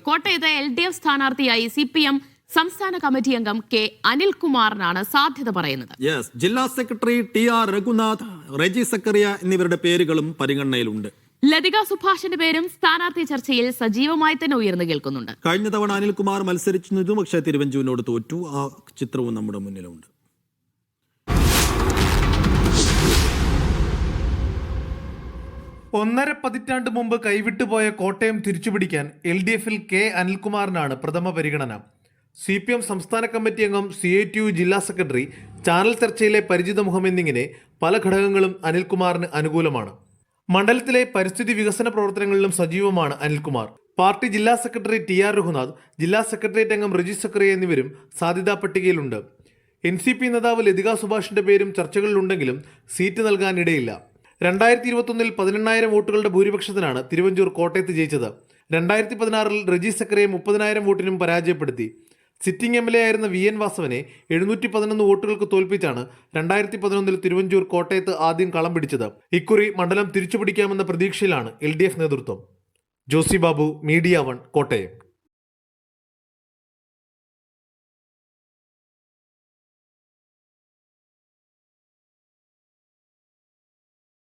കോട്ടയത്ത് LDF സ്ഥാനാർത്ഥിയായി CPM സംസ്ഥാന കമ്മിറ്റി അംഗം K. അനിൽകുമാറിനാണ് സാധ്യത പറയുന്നത്. ജില്ലാ സെക്രട്ടറി TR രഘുനാഥ്, റെജി സക്കറിയ എന്നിവരുടെ പേരുകളും പരിഗണനയിലുണ്ട്. ലതിക സുഭാഷിന്റെ പേരും സ്ഥാനാർത്ഥി ചർച്ചയിൽ സജീവമായി തന്നെ ഉയർന്നു കേൾക്കുന്നുണ്ട്. കഴിഞ്ഞ തവണ അനിൽകുമാർ മത്സരിച്ചിരുന്നു, പക്ഷേ തിരുവഞ്ചൂരിനോട് തോറ്റു. ആ ചിത്രവും നമ്മുടെ മുന്നിലുണ്ട്. ഒന്നര പതിറ്റാണ്ട് മുമ്പ് കൈവിട്ടുപോയ കോട്ടയം തിരിച്ചുപിടിക്കാൻ LDFൽ K. അനിൽകുമാറിനാണ് പ്രഥമ പരിഗണന. CPM സംസ്ഥാന കമ്മിറ്റി അംഗം, CITU ജില്ലാ സെക്രട്ടറി, ചാനൽ ചർച്ചയിലെ പരിചിത മുഖം എന്നിങ്ങനെ പല ഘടകങ്ങളും അനിൽകുമാറിന് അനുകൂലമാണ്. മണ്ഡലത്തിലെ പരിസ്ഥിതി വികസന പ്രവർത്തനങ്ങളിലും സജീവമാണ് അനിൽകുമാർ. പാർട്ടി ജില്ലാ സെക്രട്ടറി TR രഘുനാഥ്, ജില്ലാ സെക്രട്ടേറിയറ്റ് അംഗം റെജി സക്കറിയ എന്നിവരും സാധ്യതാ പട്ടികയിലുണ്ട്. NCP നേതാവ് ലതിക സുഭാഷിന്റെ പേരും ചർച്ചകളിലുണ്ടെങ്കിലും സീറ്റ് നൽകാനിടയില്ല. 2021 18,000 വോട്ടുകളുടെ ഭൂരിപക്ഷത്തിനാണ് തിരുവഞ്ചൂർ കോട്ടയത്ത് ജയിച്ചത്. 2016 റെജി സക്കറിയെ 30,000 വോട്ടിനും പരാജയപ്പെടുത്തി. സിറ്റിംഗ് MLA ആയിരുന്ന VN വാസവനെ 711 വോട്ടുകൾക്ക് തോൽപ്പിച്ചാണ് 2011 തിരുവഞ്ചൂർ കോട്ടയത്ത് ആദ്യം കളം പിടിച്ചത്. ഇക്കുറി മണ്ഡലം തിരിച്ചുപിടിക്കാമെന്ന പ്രതീക്ഷയിലാണ് LDF നേതൃത്വം. ജോസി ബാബു, മീഡിയ 1, കോട്ടയം.